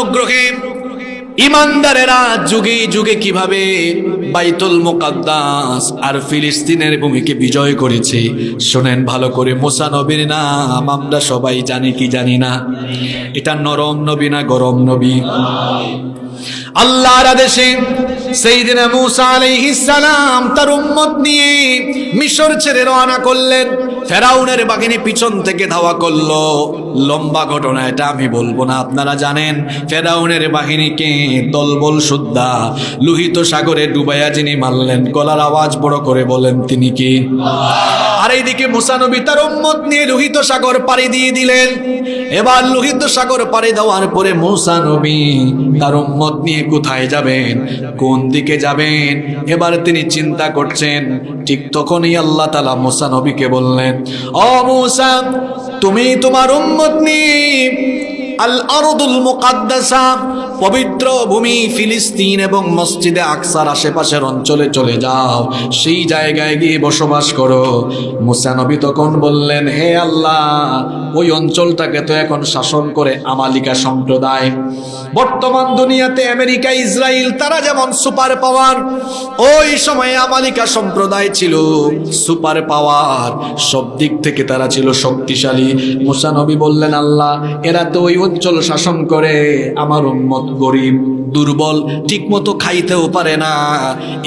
অনুগ্রহে ইমানদারেরা যুগে যুগে কিভাবে বাইতুল মুকাদ্দাস আর ফিলিস্তিনের ভূমিকে বিজয় করেছে শোনেন ভালো করে। মুসা নবীর নাম আমরা সবাই জানি কি জানি না? এটা নরম নবী না গরম নবী? আল্লাহর আদেশে সাইয়েদনা মুসা আলাইহিস সালাম তার উম্মত নিয়ে মিশর ছেড়ে রওনা করলেন। ফেরাউনের বাহিনী পিছন থেকে ধাওয়া করলো। লম্বা ঘটনা, এটা আমি বলবো না, আপনারা জানেন। ফেরাউনের বাহিনীকে দলবল সুদ্ধা লোহিত সাগরে ডুবাইয়া যিনি মারলেন, গলার আওয়াজ বড় করে বলেন তিনি কি? আর এইদিকে মুসা নবী তার উম্মত নিয়ে লোহিত সাগর পাড়ি দিয়ে দিলেন। এবার লোহিত সাগর পাড়ি দেওয়ার পরে মুসা নবী তার উম্মত নিয়ে কোথায় যাবেন, কোন দিকে যাবেন, এবার তিনি চিন্তা করছেন। ঠিক তখনই আল্লাহ তাআলা মুসা নবীকে বললেন, ও মুসা, তুমি তোমার উম্মত নিয়ে আল আরদুল মুকাদ্দাসা পবিত্র ভূমি ফিলিস্তিন এবং মসজিদে আকসার আশেপাশের অঞ্চলে চলে যাও, সেই জায়গায় গিয়ে বসবাস করো। মুসা নবী তখন বললেন, হে আল্লাহ, ওই অঞ্চলটাকে তো এখন শাসন করে আমালিকা সম্প্রদায়। বর্তমান দুনিয়াতে আমেরিকা, ইসরায়েল তারা যেমন সুপার পাওয়ার, ওই সময়ে আমালিকা সম্প্রদায় ছিল সুপার পাওয়ার, সব দিক থেকে তারা ছিল শক্তিশালী। মুসা নবী বললেন, আল্লাহ, এরা তো ওই অঞ্চল শাসন করে, আমার উম্মত গরিব দুর্বল, ঠিক মতো খাইতেও পারে না।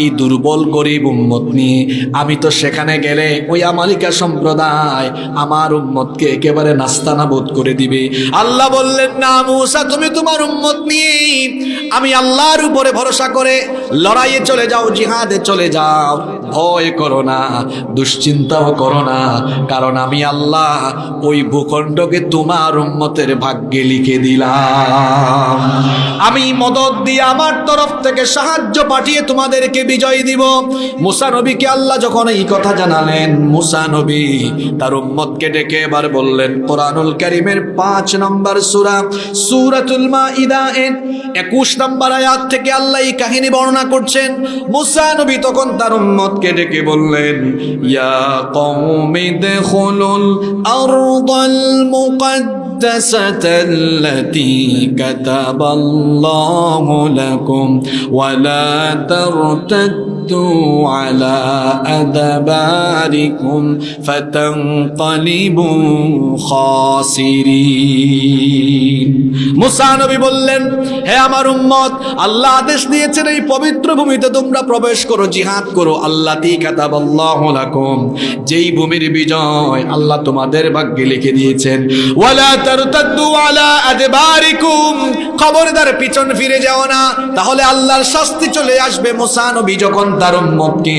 এই দুর্বল গরিব উম্মত নিয়ে আমি তো সেখানে গেলে ওই আমালিকা সম্প্রদায় আমার উম্মতকে একেবারে নাস্তানাবুদ করে দিবে। আল্লাহ বললেন, না মুসা, তুমি তোমার উম্মত নিয়ে আমি আল্লাহর উপরে ভরসা করে লড়াইয়ে চলে যাও, জিহাদে চলে যাও, ভয় করো না, দুশ্চিন্তাও করো না, কারণ আমি আল্লাহ ওই ভূখণ্ডকে তোমার উম্মতের ভাগ্যে লিখে দিলাম। আমি মদদ দিয়ে আমার তরফ থেকে সাহায্য পাঠিয়ে তোমাদেরকে বিজয় দিব। মুসা নবীকে আল্লাহ যখন এই কথা জানালেন, মুসা নবী তার উম্মতকে ডেকে এবার বললেন, কোরআনুল কারীমের 5 নম্বর সূরা সূরাতুল মাইদা 21 নম্বর আয়াত থেকে আল্লাহ এই কাহিনী বর্ণনা করছেন। মুসা নবী তখন তার উম্মতকে ডেকে বললেন, ইয়া কওমি দুখুলুল আরদাল মুকাদ্দাসাতাল্লাতী কাতাবাল্লাহু লাকুম ওয়া লা তারতাদ্দু আলা আদবারিকুম ফাতানকালিবু খাসিরিন। মুসা নবী বললেন, হে আমার উম্মত, আল্লাহ আদেশ দিয়েছেন এই পবিত্র ভূমিতে তোমরা প্রবেশ করো, জিহাদ করো। আল্লাতী কাতাবাল্লাহু লাকুম, যেই ভূমির বিজয় আল্লাহ তোমাদের ভাগ্যে লিখে দিয়েছেন। ওয়ালা তারতাদ্দু আলা আদবারিকুম, খবরদার পিছন ফিরে যাও না, তাহলে আল্লাহর শাস্তি চলে আসবে। মুসা নবী যখন তার উম্মতকে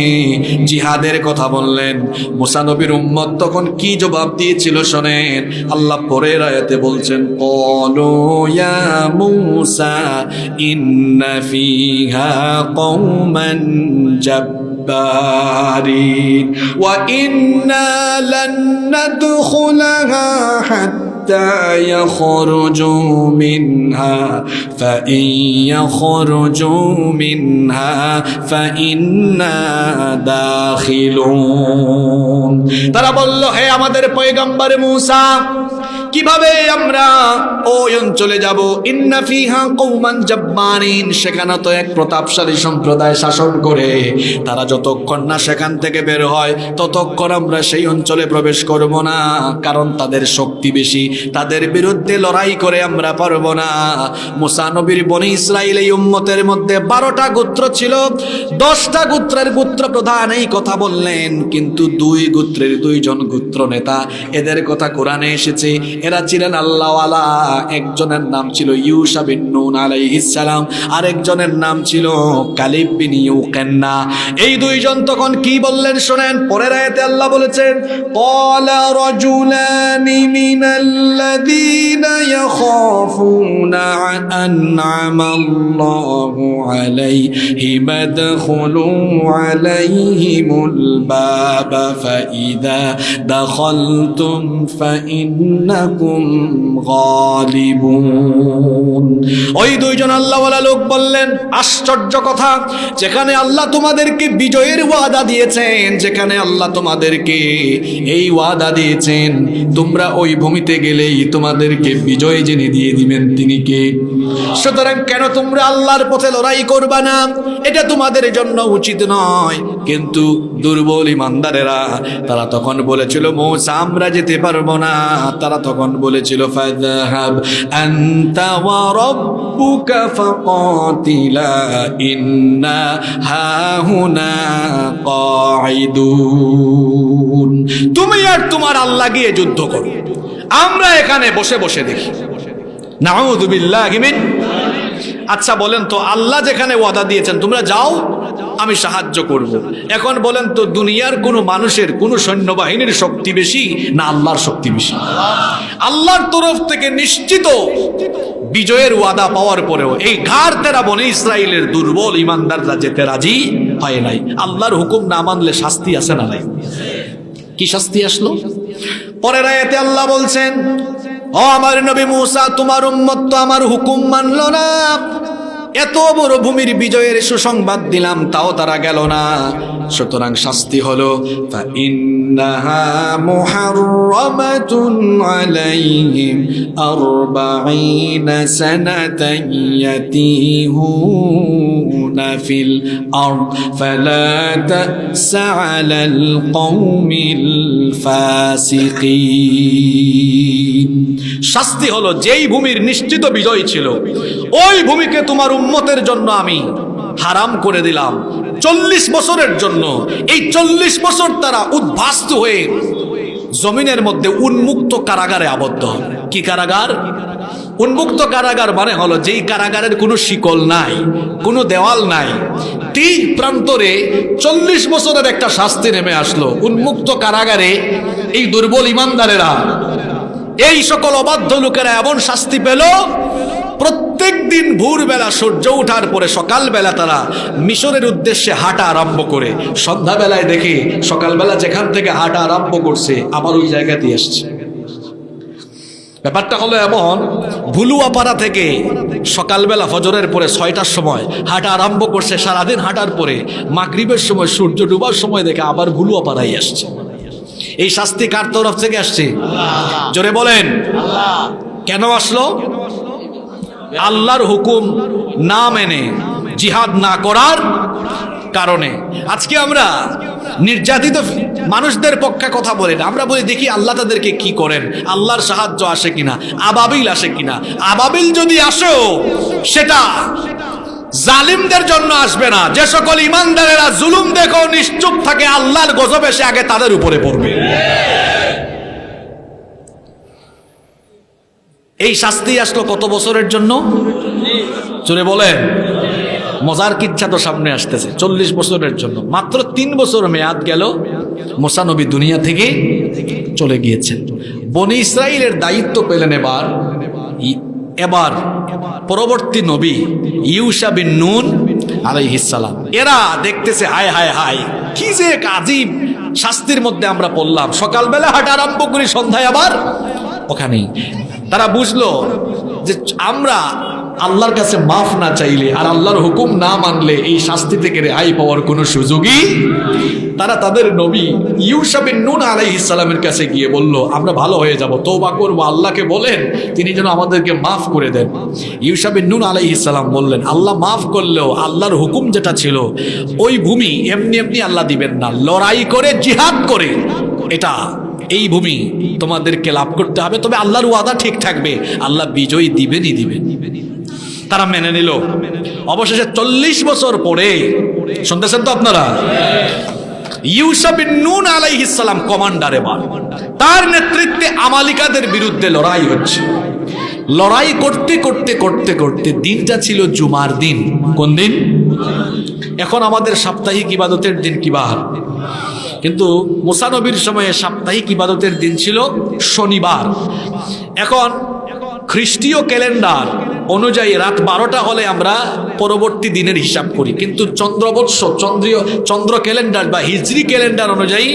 জিহাদের কথা বললেন, মুসা নবীর উম্মত তখন কি জবাব দিয়েছিল শোনেন। আল্লাহ পরের আয়াতে বলছেন, ক্বালু ইয়া মুসা ইন্না ফিহা কওমান জাব্বারিন ওয়া ইন্না লান নাদখুলাহা হাত্তা ইয়াখরুজু মিনহা ফাইন ইয়াখরুজু মিনহা ফাইন্না দাখিলুন। তারা বলল, হে আমাদের পয়গম্বর মুসা, কিভাবে আমরা ওই অঞ্চলে যাব? ইন্না ফিহা কওমান জাব্বারিন, সেখানে তো এক প্রতাপশালী সম্প্রদায় শাসন করে, তারা যতক্ষণ না সেখান থেকে বের হয় ততক্ষণ আমরা সেই অঞ্চলে প্রবেশ করব না, কারণ তাদের শক্তি বেশি, তাদের বিরুদ্ধে লড়াই করে আমরা পারব না। মুসা নবীর বনি ইসরাইল এই উম্মতের মধ্যে 12টা গোত্র ছিল, 10টা গোত্রের গোত্র প্রধান এই কথা বললেন, কিন্তু 2 গোত্রের 2 জন গোত্র নেতা, এদের কথা কোরআনে এসেছে। এরা ছিলেন আল্লাহওয়ালা, একজনের নাম ছিল ইউশা বিন নুন আলাইহিস সালাম, আর একজনের নাম ছিল কালিব বিন ইউকান্না। এই 2 জন তখন কি বললেন শোনেন, পরের আয়াতে আল্লাহ বলেছেন, ক্বালা রাজুলানি মিনাল্লাযীনা ইয়াখাফুনা আন'আমাল্লাহু আলাইহিম আদখুলু আলাইহিমুল বাবা ফাইযা দাখালতুম ফাইন্নাকুম গালিবুন। ওই দুইজন আল্লাহওয়ালা লোক বললেন, আশ্চর্য কথা, যেখানে আল্লাহ তোমাদেরকে বিজয়ের ওয়াদা দিয়েছেন, যেখানে আল্লাহ তোমাদেরকে এই ওয়াদা দিয়েছেন তোমরা ওই ভূমিতে গেলেই তোমাদেরকে বিজয় জেনে দিয়ে দিবেন, তিনি কে? সুতরাং কেন তোমরা আল্লাহর পথে লড়াই করবা না? এটা তোমাদের জন্য উচিত নয়। কিন্তু দুর্বল ইমানদারেরা তারা তখন বলেছিল, মূসা আমরা যেতে পারবো না। তারা তখন বলেছিল, ফাযহাব আনতা ওয়া রাব্বুকা ফাকাতিলা ইন্না হাহুনা কাঈদুন। তুমি আর তোমার আল্লাহ গিয়ে যুদ্ধ করো, আমরা এখানে বসে বসে দেখি। নাউযু বিল্লাহি মিন। আচ্ছা বলেন তো, আল্লাহ যেখানে ওয়াদা দিয়েছেন তোমরা যাও, আমি সাহায্য করব। এখন বলেন তো, দুনিয়ার কোন মানুষের কোন সৈন্যবাহিনীর শক্তি বেশি না আল্লাহর শক্তি বেশি? আল্লাহর তরফ থেকে নিশ্চিত বিজয়ের ওয়াদা পাওয়ার পরেও এই ঘাড় তেরা বনে ইসরায়েলের দুর্বল ইমানদাররা যেতে রাজি হয় নাই। আল্লাহর হুকুম না মানলে শাস্তি আছে না নাই? কি শাস্তি আসলো? পরের আয়াতে আল্লাহ বলছেন, ও আমার নবী মূসা, তোমার উম্মত তো আমার হুকুম মানলো না। এত বড় ভূমির বিজয়ের সুসংবাদ দিলাম, তাও তারা গেল না। সুতরাং শাস্তি হলো, ফাইন্নাহা মুহাররামাতুন আলাইহিম 40 সানাতান ইয়াতিহুনা ফিল আরদ ফালা তাসা আলাল কওমিল ফাসিকিন। শাস্তি হলো, যেই ভূমির নিশ্চিত বিজয় ছিল ওই ভূমিকে তোমার উম্মতের জন্য আমি হারাম করে দিলাম 40 বছরের জন্য। এই 40 বছর তারা উদ্বাস্তু হয়ে জমিনের মধ্যে উন্মুক্ত কারাগারে আবদ্ধ। কি কারাগার? উন্মুক্ত কারাগার মানে হলো যেই কারাগারের কোনো শিকল নাই, কোনো দেওয়াল নাই। তীর প্রান্তরে 40 বছরের একটা শাস্তি নেমে আসলো। উন্মুক্ত কারাগারে এই দুর্বল ইমানদারেরা, এই সকল অবাধ্য লোকেরা এমন শাস্তি পেল, প্রত্যেক দিন ভোরবেলা সূর্য ওঠার পরে সকালবেলা তারা মিশরের উদ্দেশ্যে হাঁটা আরম্ভ করে, সন্ধ্যাবেলায় দেখে সকালবেলা যেখান থেকে হাঁটা আরম্ভ করছে আবার ওই জায়গাতেই আসছে। ব্যাপারটা হলো এমন, ভুলুয়াপাড়া থেকে সকালবেলা ফজরের পরে 6টার সময় হাঁটা আরম্ভ করছে, সারাদিন হাঁটার পরে মাগরিবের সময় সূর্য ডুবার সময় দেখে আবার ভুলুয়াপাড়ায় আসছে। এই শাস্তি কার তরফ থেকে আসছে? জোরে বলেন। কেন আসলো? আল্লাহর হুকুম না মেনে জিহাদ না করার কারণে। আজকে আমরা নির্যাতিত মানুষদের পক্ষে কথা বলি না, আমরা বলি দেখি আল্লাহ তাদেরকে কি করেন, আল্লাহর সাহায্য আসে কিনা, আবাবিল আসে কিনা। আবাবিল যদি আসো সেটা জালিমদের জন্য আসবে না। যে সকল ইমানদারেরা জুলুম দেখো নিশ্চুপ থাকে, আল্লাহর গজব এসে আগে তাদের উপরে পড়বে। এই শাস্তি আসলো কত বছরের জন্য? জোরে বলেন। মজার কিচ্ছা তো সামনে আসতেছে। 40 বছরের জন্য, মাত্র 3 বছর মেয়াদ গেল, মুসা নবী দুনিয়া থেকে চলে গিয়েছেন। বনি ইসরাইলের দায়িত্ব পেলেন এবার পরবর্তী নবী ইউশা বিন নুন আলাইহিস সালাম। এরা দেখতেছে, হায় হায় হায়, কি যে এক আজীব শাস্তির মধ্যে আমরা পড়লাম। সকালবেলা হাঁটা আরম্ভ করি, সন্ধ্যায় আবার ওখানেই। তারা বুঝলো যে আমরা আল্লাহর কাছে মাফ না চাইলে আর আল্লাহর হুকুম না মানলে এই শাস্তি থেকে রেহাই পাওয়ার কোনো সুযোগই। তারা তাদের নবী ইউশা বিন নুন আলাইহিস সালামের কাছে গিয়ে বলল, আমরা ভালো হয়ে যাব, তওবা করব, আল্লাহকে বলেন তিনি যেন আমাদেরকে মাফ করে দেন। ইউশা বিন নুন আলাইহিস সালাম বললেন, আল্লাহ মাফ করলেও আল্লাহর হুকুম যেটা ছিল ওই ভূমি এমনি এমনি আল্লাহ দিবেন না, লড়াই করে জিহাদ করে এটা এই ভূমি তোমাদেরকে লাভ করতে হবে। তবে আল্লাহর ওয়াদা ঠিক থাকবে, আল্লাহ বিজয় দিবেনই দিবেন। তারা মেনে নিল। অবশেষে 40 বছর পরে, শুনতেছেন তো আপনারা, ইউশা বিন নুন আলাইহিস সালাম কমান্ডার। এবার তার নেতৃত্বে আমালিকাদের বিরুদ্ধে লড়াই হচ্ছে। লড়াই করতে করতে করতে করতে দিনটা ছিল জুমার দিন। কোন দিন? এখন আমাদের সাপ্তাহিক ইবাদতের দিন কি বার, কিন্তু মুসা নবীর সময়ে সাপ্তাহিক ইবাদতের দিন ছিল শনিবার। এখন খ্রিস্টীয় ক্যালেন্ডার অনুযায়ী রাত 12টা হলে আমরা পরবর্তী দিনের হিসাব করি, কিন্তু চন্দ্রবৎস চন্দ্র ক্যালেন্ডার বা হিজরি ক্যালেন্ডার অনুযায়ী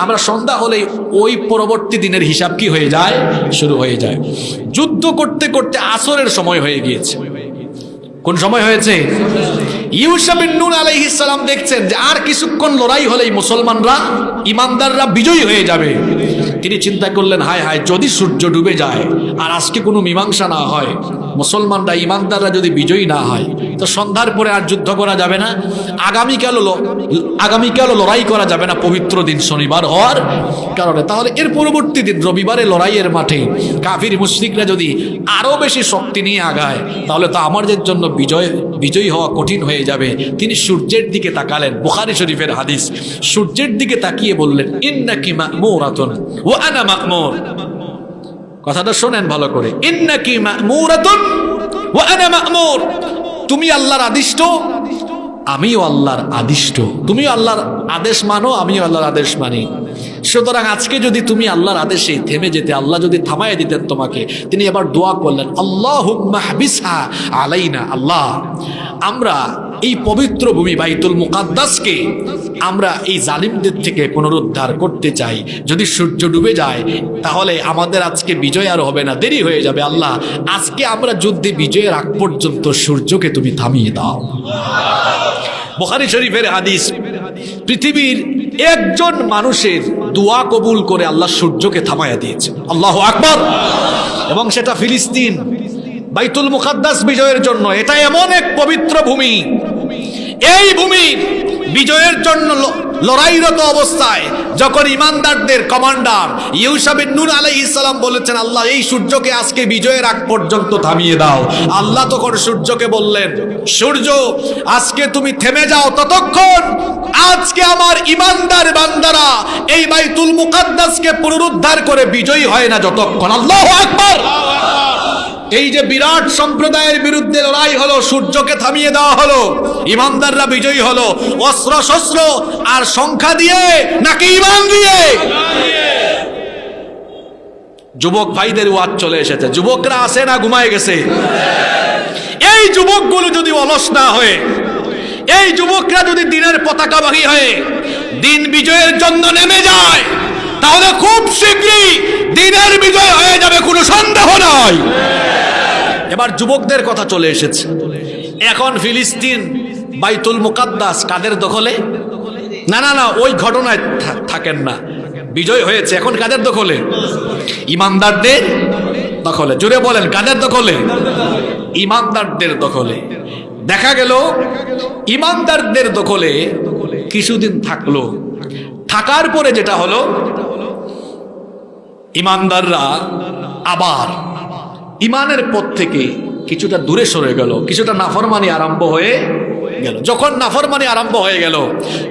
আমরা সন্ধ্যা হলেই ওই পরবর্তী দিনের হিসাব কি হয়ে যায়, শুরু হয়ে যায়। যুদ্ধ করতে করতে আসরের সময় হয়ে গিয়েছে। কোন সময় হয়েছে? ইউসা বিন নুন আলাইহিস সালাম দেখছেন যে আর কিছুক্ষণ লড়াই হলেই মুসলমানরা, ইমানদাররা বিজয়ী হয়ে যাবে। তিনি চিন্তা করলেন, হায় হায়, যদি সূর্য ডুবে যায় আর আজকে কোনো মীমাংসা না হয়, মুসলমানরা, ইমানদাররা যদি বিজয়ী না হয়, তো সন্ধ্যার পরে আর যুদ্ধ করা যাবে না, আগামীকালও লড়াই করা যাবে না পবিত্র দিন শনিবার হওয়ার কারণে। তাহলে এর পরবর্তী দিন রবিবারে লড়াইয়ের মাঠে কাফির মুশরিকরা যদি আরো বেশি শক্তি নিয়ে আগায়, তাহলে তো আমাদের জন্য বিজয়ী হওয়া কঠিন হয়ে যাবে। তিনি সূর্যের দিকে তাকালেন, বুখারী শরীফের হাদিস, সূর্যের দিকে তাকিয়ে বললেন, ইন্নাকি মা'মুরাতুন ওয়া আনা মা'মুর। কথাটা শোনেন ভালো করে, ইন্নাকি মা'মুরাতুন ওয়া আনা মা'মুর। তুমি আল্লাহর আদিষ্ট, আমিও আল্লাহর আদিষ্ট। তুমিও আল্লাহর আদেশ মানো, আমিও আল্লাহর আদেশ মানি। সুতরাং আজকে যদি তুমি আল্লাহর আদেশে থেমে যেতে, আল্লাহ যদি থামায় দিতেন তোমাকে। তিনি এবার দোয়া করলেন, আল্লাহুম্মা হাবিসহা আলাইনা। আল্লাহ, আমরা এই পবিত্র ভূমি বাইতুল মুকাদ্দাসকে আমরা এই জালিমদের থেকে পুনরুদ্ধার করতে চাই। যদি সূর্য ডুবে যায় তাহলে আমাদের আজকে বিজয় আর হবে না, দেরি হয়ে যাবে। আল্লাহ, আজকে আমরা যুদ্ধে বিজয়ের আগ পর্যন্ত সূর্যকে তুমি থামিয়ে দাও। বুখারী শরীফের হাদিস, পৃথিবীর একজন মানুষের দোয়া কবুল করে আল্লাহ সূর্যকে থামাইয়া দিয়েছে। আল্লাহু আকবার। এবং সেটা ফিলিস্তিন, বাইতুল মুকাদ্দাস বিজয়ের জন্য। এটা এমন এক পবিত্র ভূমি, এই ভূমি বিজয়ের জন্য লড়াইরত অবস্থায় যখন ইমানদারদের কমান্ডার ইউসা বিন নুন আলাইহিস সালাম বলেছেন, আল্লাহ এই সূর্যকে আজকে বিজয়ের আগ পর্যন্ত থামিয়ে দাও, আল্লাহ তখন সূর্যকে বললেন, সূর্য আজকে তুমি থেমে যাও ততক্ষণ আজকে আমার ইমানদার বান্দারা এই বাইতুল মুকাদ্দাসকে পুনরুদ্ধার করে বিজয়ী হয় না যতক্ষণ। আল্লাহু আকবার। এই যে বিরাট সম্প্রদায়ের বিরুদ্ধে লড়াই হলো, সূর্যকে থামিয়ে দেওয়া হলো, ইমানদাররা বিজয়ী হলো। অস্ত্র শস্ত্র আর সংখ্যা দিয়ে নাকি ঈমান দিয়ে? যুবক ভাইদের ওয়াজ চলে এসেছে। যুবকরা আছে না ঘুমায় গেছে? এই যুবকগুলো যদি অলস না হয়ে, এই যুবকরা যদি দিনের পতাকাবাহী হয়ে দিন বিজয়ের জন্য নেমে যায়, তাহলে খুব শীঘ্রই দিনের বিজয় হয়ে যাবে, কোনো সন্দেহ নয়। এবার যুবকদের কথা চলে এসেছে। এখন ফিলিস্তিন বাইতুল মুকাদ্দাস কাদের দখলে? না না না, ওই ঘটনায় থাকেন না। বিজয় হয়েছে, এখন কাদের দখলে? ইমানদারদের দখলে। জোরে বলেন, কাদের দখলে? ইমানদারদের দখলে। দেখা গেল ইমানদারদের দখলে কিছুদিন থাকলো। থাকার পরে যেটা হলো, ইমানদাররা আবার ইমানের পথ থেকে কিছুটা দূরে সরে গেল, কিছুটা নাফরমানি আরম্ভ হয়ে গেল। যখন নাফরমানি আরম্ভ হয়ে গেল,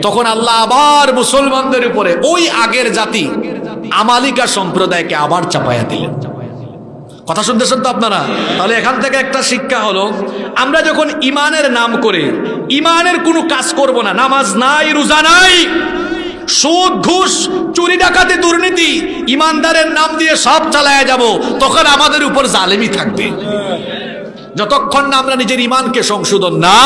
তখন আল্লাহ আবার মুসলমানদের উপরে ওই আগের জাতি আমালিকা সম্প্রদায়কে আবার চাপাইয়া দিলেন। কথা শুনতেছেন তো আপনারা? তাহলে এখান থেকে একটা শিক্ষা হলো, আমরা যখন ইমানের নাম করে ইমানের কোনো কাজ করব না, নামাজ নাই, রোজা নাই, সুদ ঘুষ চুরি ডাকাতি দুর্নীতি ইমানদারের নাম দিয়ে সব চালায়া যাব, তখন আমাদের উপর জালেমি থাকবে। যতক্ষণ না আমরা নিজের ইমানকে সংশোধন না